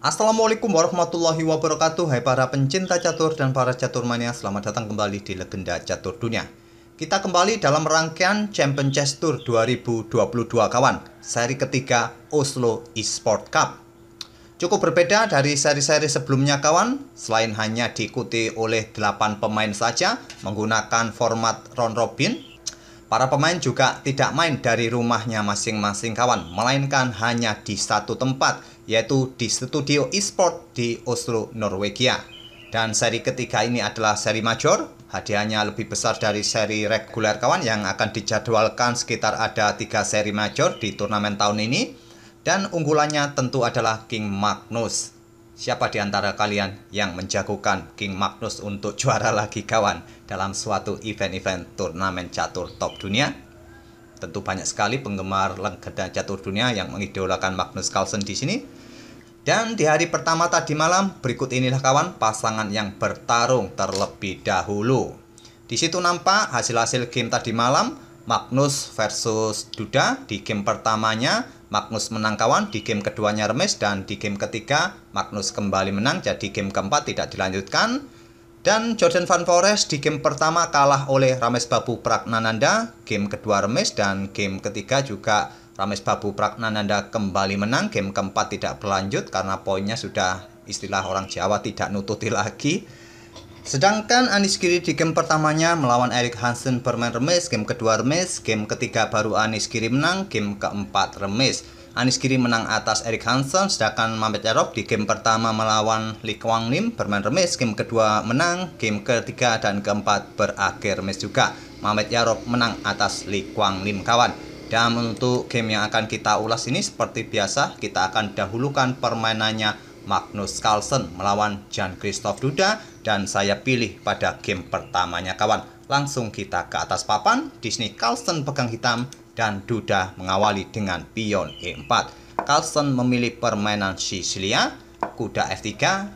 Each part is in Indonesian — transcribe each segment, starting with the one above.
Assalamualaikum warahmatullahi wabarakatuh. Hai para pencinta catur dan para catur mania, selamat datang kembali di Legenda Catur Dunia. Kita kembali dalam rangkaian Champion Chess Tour 2022 kawan, seri ketiga Oslo Esport Cup. Cukup berbeda dari seri-seri sebelumnya kawan, selain hanya diikuti oleh 8 pemain saja menggunakan format round robin. Para pemain juga tidak main dari rumahnya masing-masing kawan, melainkan hanya di satu tempat, yaitu di studio e-sport di Oslo, Norwegia. Dan seri ketiga ini adalah seri major, hadiahnya lebih besar dari seri reguler kawan, yang akan dijadwalkan sekitar ada 3 seri major di turnamen tahun ini. Dan unggulannya tentu adalah King Magnus. Siapa di antara kalian yang menjagokan King Magnus untuk juara lagi kawan dalam suatu event-event turnamen catur top dunia? Tentu banyak sekali penggemar legenda catur dunia yang mengidolakan Magnus Carlsen di sini. Dan di hari pertama tadi malam, berikut inilah kawan pasangan yang bertarung terlebih dahulu. Di situ nampak hasil-hasil game tadi malam, Magnus versus Duda. Di game pertamanya Magnus menang kawan, di game keduanya remis, dan di game ketiga Magnus kembali menang, jadi game keempat tidak dilanjutkan. Dan Jordan Van Foreest di game pertama kalah oleh Ramesh Babu Pragnananda, game kedua remis, dan game ketiga juga Ramesh Babu Pragnananda kembali menang. Game keempat tidak berlanjut karena poinnya sudah, istilah orang Jawa, tidak nututi lagi. Sedangkan Anish Giri di game pertamanya melawan Erik Hansen bermain remis, game kedua remis, game ketiga baru Anish Giri menang, game keempat remis. Anish Giri menang atas Erik Hansen, sedangkan Mamet Yarov di game pertama melawan Lee Kwang Lim bermain remis, game kedua menang, game ketiga dan keempat berakhir remis juga. Mamet Yarov menang atas Lee Kwang Lim kawan. Dan untuk game yang akan kita ulas ini seperti biasa, kita akan dahulukan permainannya Magnus Carlsen melawan Jan-Christoph Duda, dan saya pilih pada game pertamanya kawan. Langsung kita ke atas papan. Di sini Carlsen pegang hitam dan Duda mengawali dengan pion E4. Carlsen memilih permainan Sicilia, kuda F3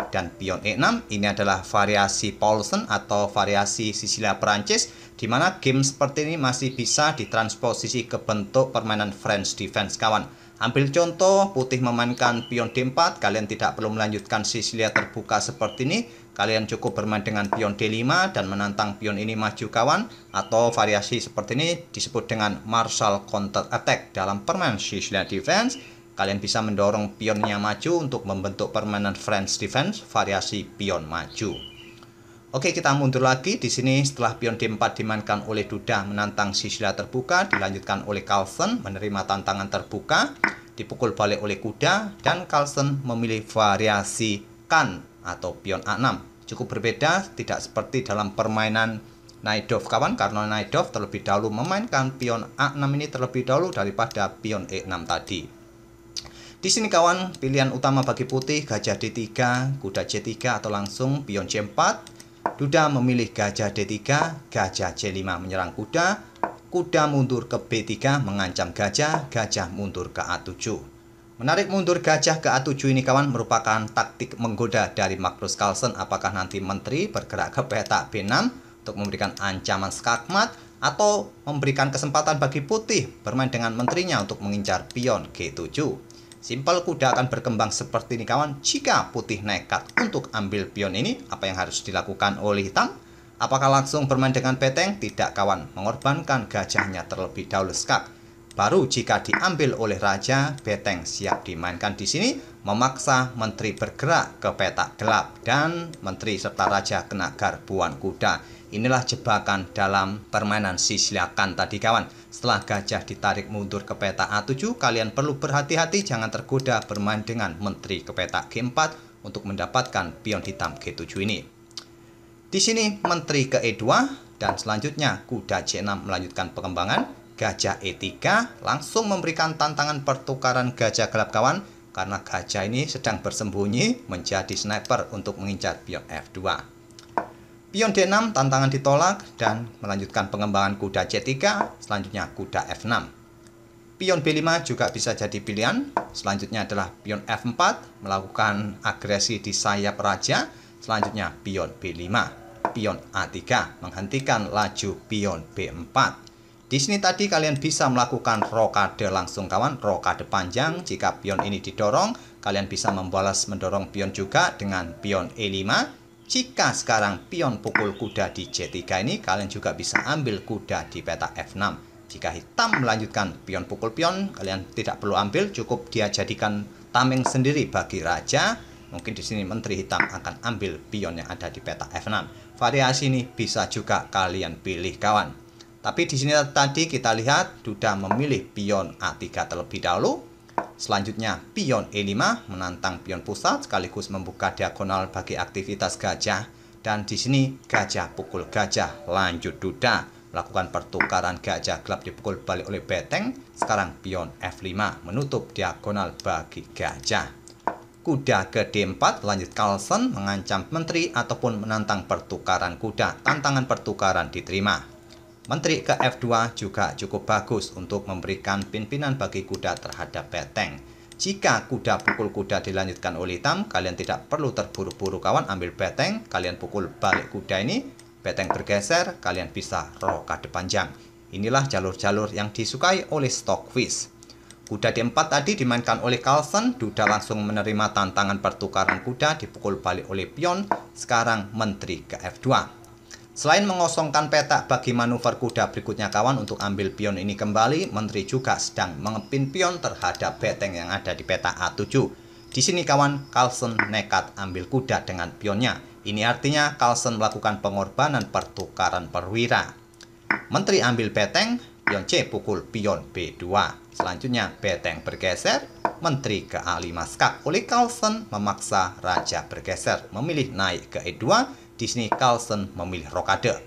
dan pion E6. Ini adalah variasi Paulsen atau variasi Sicilia Perancis, di mana game seperti ini masih bisa ditransposisi ke bentuk permainan French defense kawan. Ambil contoh, putih memainkan pion D4, kalian tidak perlu melanjutkan Sicilia terbuka seperti ini. Kalian cukup bermain dengan pion D5 dan menantang pion ini maju kawan. Atau variasi seperti ini disebut dengan Marshall counter attack dalam permainan Sicilia defense. Kalian bisa mendorong pionnya maju untuk membentuk permainan French defense, variasi pion maju. Oke, kita mundur lagi. Di sini setelah pion D4 dimainkan oleh Duda menantang Sicilia terbuka, dilanjutkan oleh Carlsen menerima tantangan terbuka, dipukul balik oleh kuda, dan Carlsen memilih variasi kan atau pion A6. Cukup berbeda, tidak seperti dalam permainan Najdorf kawan, karena Najdorf terlebih dahulu memainkan pion A6 ini terlebih dahulu daripada pion E6 tadi. Di sini kawan, pilihan utama bagi putih gajah D3, kuda C3 atau langsung pion C4. Duda memilih gajah D3, gajah C5 menyerang kuda, kuda mundur ke B3 mengancam gajah, gajah mundur ke A7. Menarik mundur gajah ke A7 ini kawan merupakan taktik menggoda dari Magnus Carlsen. Apakah nanti menteri bergerak ke petak B6 untuk memberikan ancaman skakmat, atau memberikan kesempatan bagi putih bermain dengan menterinya untuk mengincar pion G7. Simpel, kuda akan berkembang seperti ini kawan. Jika putih nekat untuk ambil pion ini, apa yang harus dilakukan oleh hitam? Apakah langsung bermain dengan peteng? Tidak kawan, mengorbankan gajahnya terlebih dahulu skak. Baru jika diambil oleh raja, peteng siap dimainkan di sini, memaksa menteri bergerak ke petak gelap, dan menteri serta raja kena garbuan kuda. Inilah jebakan dalam permainan Sicilia kan tadi kawan. Setelah gajah ditarik mundur ke petak A7, kalian perlu berhati-hati jangan tergoda bermain dengan menteri ke petak G4 untuk mendapatkan pion hitam G7 ini. Di sini menteri ke E2, dan selanjutnya kuda C6 melanjutkan pengembangan. Gajah E3 langsung memberikan tantangan pertukaran gajah gelap kawan, karena gajah ini sedang bersembunyi menjadi sniper untuk mengincar pion F2. Pion D6 tantangan ditolak dan melanjutkan pengembangan kuda C3, selanjutnya kuda F6. Pion B5 juga bisa jadi pilihan. Selanjutnya adalah pion F4 melakukan agresi di sayap raja, selanjutnya pion B5. Pion A3 menghentikan laju pion B4. Di sini tadi kalian bisa melakukan rokade langsung kawan, rokade panjang. Jika pion ini didorong, kalian bisa membalas mendorong pion juga dengan pion E5. Jika sekarang pion pukul kuda di C3 ini, kalian juga bisa ambil kuda di peta F6. Jika hitam melanjutkan pion pukul pion, kalian tidak perlu ambil, cukup dia jadikan tameng sendiri bagi raja. Mungkin di sini menteri hitam akan ambil pion yang ada di peta F6. Variasi ini bisa juga kalian pilih kawan. Tapi di sini tadi kita lihat sudah memilih pion A3 terlebih dahulu. Selanjutnya pion E5 menantang pion pusat sekaligus membuka diagonal bagi aktivitas gajah. Dan di sini gajah pukul gajah lanjut duda. Melakukan pertukaran gajah gelap dipukul balik oleh beteng. Sekarang pion F5 menutup diagonal bagi gajah. Kuda ke D4 lanjut Carlsen mengancam menteri ataupun menantang pertukaran kuda. Tantangan pertukaran diterima. Menteri ke F2 juga cukup bagus untuk memberikan pimpinan bagi kuda terhadap beteng. Jika kuda pukul kuda dilanjutkan oleh hitam, kalian tidak perlu terburu-buru kawan ambil beteng. Kalian pukul balik kuda ini, beteng bergeser, kalian bisa rokade panjang. Inilah jalur-jalur yang disukai oleh Stockfish. Kuda D4 tadi dimainkan oleh Carlsen, duda langsung menerima tantangan pertukaran kuda dipukul balik oleh pion. Sekarang menteri ke F2. Selain mengosongkan peta bagi manuver kuda berikutnya kawan untuk ambil pion ini kembali, menteri juga sedang mengepin pion terhadap beteng yang ada di peta A7. Di sini kawan, Carlsen nekat ambil kuda dengan pionnya. Ini artinya Carlsen melakukan pengorbanan pertukaran perwira. Menteri ambil beteng, pion C pukul pion B2. Selanjutnya beteng bergeser, menteri ke A5 skak oleh Carlsen memaksa raja bergeser, memilih naik ke E2. Di sini Carlsen memilih rokade.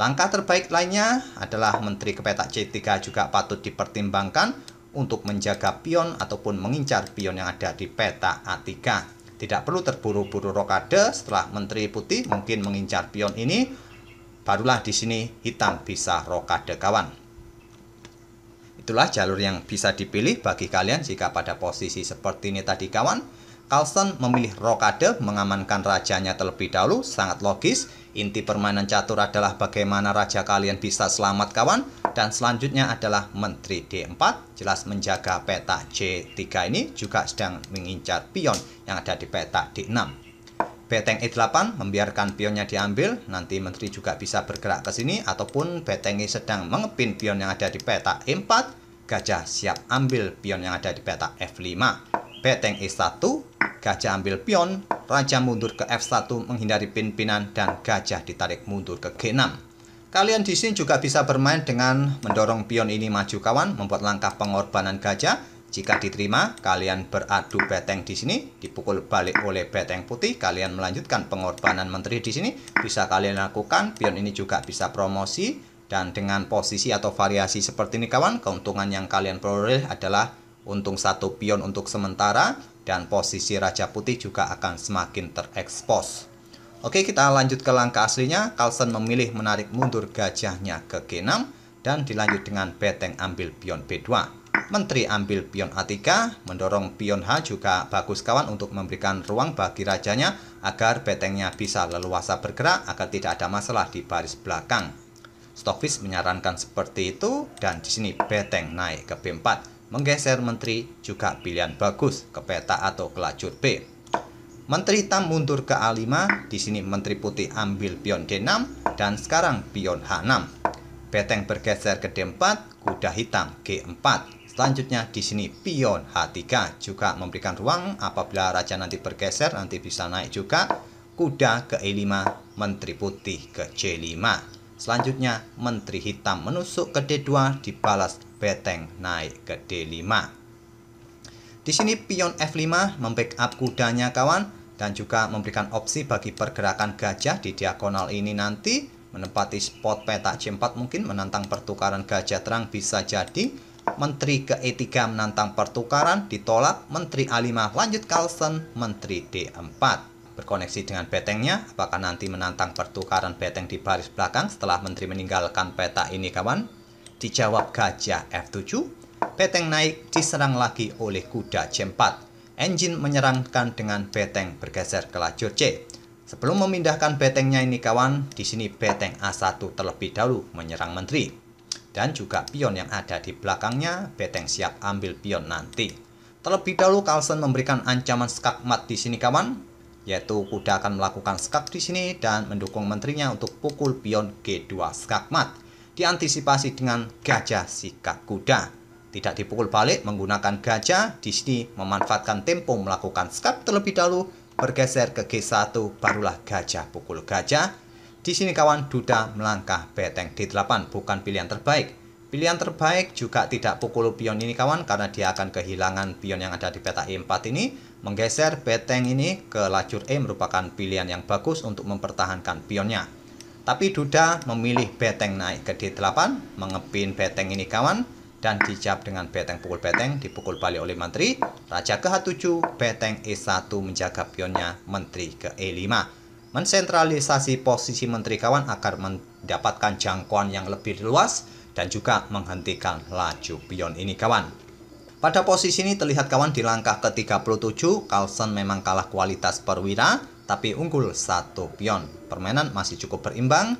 Langkah terbaik lainnya adalah menteri ke peta C3 juga patut dipertimbangkan untuk menjaga pion ataupun mengincar pion yang ada di peta A3. Tidak perlu terburu-buru rokade. Setelah menteri putih mungkin mengincar pion ini, barulah di sini hitam bisa rokade kawan. Itulah jalur yang bisa dipilih bagi kalian jika pada posisi seperti ini tadi kawan. Carlsen memilih rokade mengamankan rajanya terlebih dahulu, sangat logis. Inti permainan catur adalah bagaimana raja kalian bisa selamat kawan. Dan selanjutnya adalah menteri D4, jelas menjaga peta C3 ini juga sedang mengincar pion yang ada di peta D6. Beteng E8 membiarkan pionnya diambil, nanti menteri juga bisa bergerak ke sini ataupun beteng E sedang mengepin pion yang ada di peta E4, gajah siap ambil pion yang ada di peta F5. Beteng E1, gajah ambil pion, raja mundur ke F1 menghindari pimpinan dan gajah ditarik mundur ke G6. Kalian di sini juga bisa bermain dengan mendorong pion ini maju kawan, membuat langkah pengorbanan gajah. Jika diterima, kalian beradu beteng di sini, dipukul balik oleh beteng putih, kalian melanjutkan pengorbanan menteri di sini. Bisa kalian lakukan, pion ini juga bisa promosi dan dengan posisi atau variasi seperti ini kawan, keuntungan yang kalian peroleh adalah untung satu pion untuk sementara dan posisi raja putih juga akan semakin terekspos. Oke, kita lanjut ke langkah aslinya. Carlsen memilih menarik mundur gajahnya ke G6 dan dilanjut dengan beteng ambil pion B2. Menteri ambil pion A3, mendorong pion H juga bagus kawan untuk memberikan ruang bagi rajanya agar betengnya bisa leluasa bergerak agar tidak ada masalah di baris belakang. Stockfish menyarankan seperti itu dan di sini beteng naik ke B4. Menggeser menteri juga pilihan bagus ke peta atau ke lajur B. Menteri hitam mundur ke A5, di sini menteri putih ambil pion D6 dan sekarang pion H6. Beteng bergeser ke D4, kuda hitam G4. Selanjutnya di sini pion H3 juga memberikan ruang apabila raja nanti bergeser nanti bisa naik juga. Kuda ke E5, menteri putih ke C5. Selanjutnya menteri hitam menusuk ke D2 dibalas beteng naik ke D5. Di sini pion F5 membackup kudanya kawan dan juga memberikan opsi bagi pergerakan gajah di diagonal ini nanti menempati spot peta C4 mungkin menantang pertukaran gajah terang bisa jadi. Menteri ke E3 menantang pertukaran ditolak, menteri A5 lanjut Carlsen, menteri D4. Berkoneksi dengan betengnya, apakah nanti menantang pertukaran beteng di baris belakang setelah menteri meninggalkan peta ini kawan? Dijawab gajah F7, beteng naik diserang lagi oleh kuda C4. Engine menyerangkan dengan beteng bergeser ke lajur C. Sebelum memindahkan betengnya ini kawan, di sini beteng A1 terlebih dahulu menyerang menteri. Dan juga pion yang ada di belakangnya, Beteng siap ambil pion nanti. Terlebih dahulu Carlsen memberikan ancaman skakmat di sini kawan, yaitu kuda akan melakukan skak di sini dan mendukung menterinya untuk pukul pion G2 skakmat. Diantisipasi dengan gajah sikap kuda. Tidak dipukul balik menggunakan gajah, di sini memanfaatkan tempo melakukan skak terlebih dahulu, bergeser ke G1, barulah gajah pukul gajah. Di sini kawan Duda melangkah Beteng D8, bukan pilihan terbaik. Pilihan terbaik juga tidak pukul pion ini kawan, karena dia akan kehilangan pion yang ada di peta E4 ini. Menggeser Beteng ini ke lajur E merupakan pilihan yang bagus untuk mempertahankan pionnya. Tapi Duda memilih Beteng naik ke D8, mengepin Beteng ini kawan, dan dijawab dengan Beteng pukul Beteng, dipukul balik oleh menteri. Raja ke H7, Beteng E1 menjaga pionnya, menteri ke E5. Mensentralisasi posisi menteri kawan agar mendapatkan jangkauan yang lebih luas dan juga menghentikan laju pion ini kawan. Pada posisi ini terlihat kawan di langkah ke-37, Carlsen memang kalah kualitas perwira, tapi unggul satu pion. Permainan masih cukup berimbang.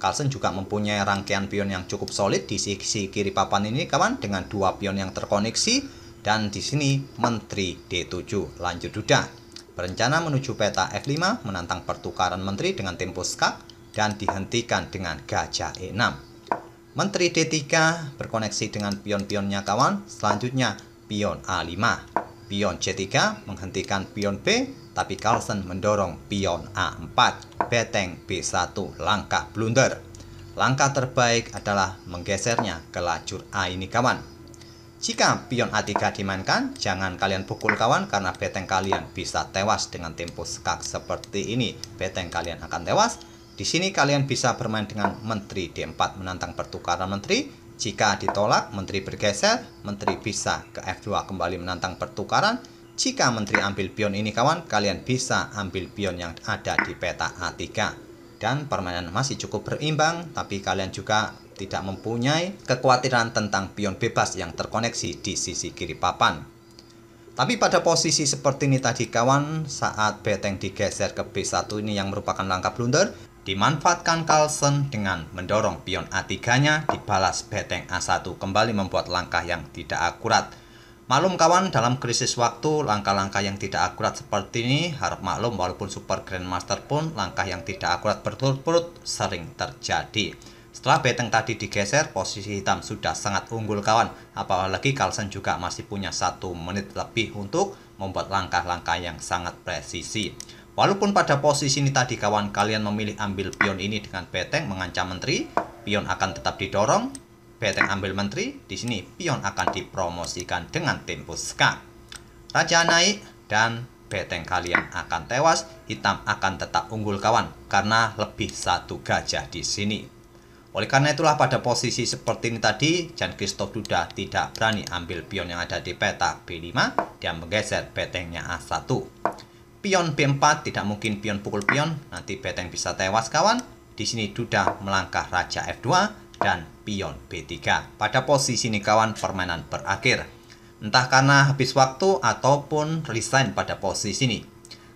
Carlsen juga mempunyai rangkaian pion yang cukup solid di sisi kiri papan ini kawan, dengan dua pion yang terkoneksi, dan di sini menteri D7 lanjut Duda. Berencana menuju peta F5 menantang pertukaran menteri dengan tempo skak dan dihentikan dengan gajah E6. Menteri D3 berkoneksi dengan pion-pionnya kawan. Selanjutnya pion A5. Pion C3 menghentikan pion B, tapi Carlsen mendorong pion A4. Beteng B1 langkah blunder. Langkah terbaik adalah menggesernya ke lajur A ini kawan. Jika pion A3 dimainkan, jangan kalian pukul kawan, karena beteng kalian bisa tewas dengan tempo skak seperti ini. Beteng kalian akan tewas. Di sini kalian bisa bermain dengan menteri D4 menantang pertukaran menteri. Jika ditolak, menteri bergeser, menteri bisa ke F2 kembali menantang pertukaran. Jika menteri ambil pion ini kawan, kalian bisa ambil pion yang ada di peta A3. Dan permainan masih cukup berimbang, tapi kalian juga tidak mempunyai kekhawatiran tentang pion bebas yang terkoneksi di sisi kiri papan. Tapi pada posisi seperti ini tadi kawan, saat beteng digeser ke B1 ini yang merupakan langkah blunder, dimanfaatkan Carlsen dengan mendorong pion A3-nya, dibalas beteng A1 kembali membuat langkah yang tidak akurat. Maklum kawan, dalam krisis waktu, langkah-langkah yang tidak akurat seperti ini harap maklum, walaupun Super Grandmaster pun langkah yang tidak akurat berturut-turut sering terjadi. Setelah beteng tadi digeser, posisi hitam sudah sangat unggul kawan. Apalagi Carlsen juga masih punya 1 menit lebih untuk membuat langkah-langkah yang sangat presisi. Walaupun pada posisi ini tadi kawan, kalian memilih ambil pion ini dengan beteng mengancam menteri, pion akan tetap didorong. Beteng ambil menteri, di sini pion akan dipromosikan dengan tempo skak. Raja naik dan beteng kalian akan tewas, hitam akan tetap unggul kawan, karena lebih 1 gajah di sini. Oleh karena itulah pada posisi seperti ini tadi, Jan-Christoph Duda tidak berani ambil pion yang ada di peta B5 dan menggeser betengnya A1. Pion B4 tidak mungkin pion pukul pion, nanti beteng bisa tewas kawan. Di sini Duda melangkah raja F2 dan pion B3. Pada posisi ini kawan, permainan berakhir. Entah karena habis waktu ataupun resign pada posisi ini.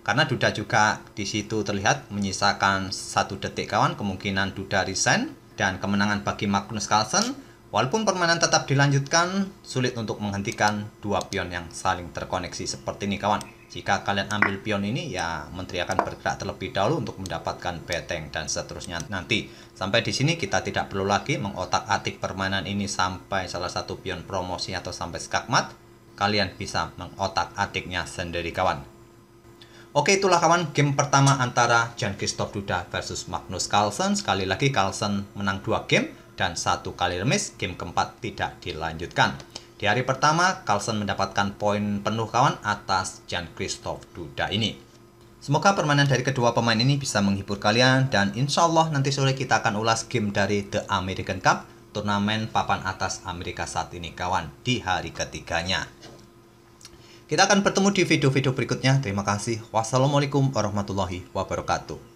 Karena Duda juga di situ terlihat menyisakan 1 detik kawan, kemungkinan Duda resign. Dan kemenangan bagi Magnus Carlsen. Walaupun permainan tetap dilanjutkan, sulit untuk menghentikan 2 pion yang saling terkoneksi seperti ini kawan. Jika kalian ambil pion ini, ya menteri akan bergerak terlebih dahulu untuk mendapatkan beteng dan seterusnya nanti. Sampai di sini kita tidak perlu lagi mengotak-atik permainan ini sampai salah satu pion promosi atau sampai skakmat. Kalian bisa mengotak-atiknya sendiri kawan. Oke, itulah kawan game pertama antara Jan-Christoph Duda versus Magnus Carlsen. Sekali lagi Carlsen menang 2 game dan 1 kali remis. Game keempat tidak dilanjutkan. Di hari pertama Carlsen mendapatkan poin penuh kawan atas Jan-Christoph Duda ini. Semoga permainan dari kedua pemain ini bisa menghibur kalian, dan insya Allah nanti sore kita akan ulas game dari The American Cup, turnamen papan atas Amerika saat ini kawan, di hari ketiganya. Kita akan bertemu di video-video berikutnya. Terima kasih. Wassalamualaikum warahmatullahi wabarakatuh.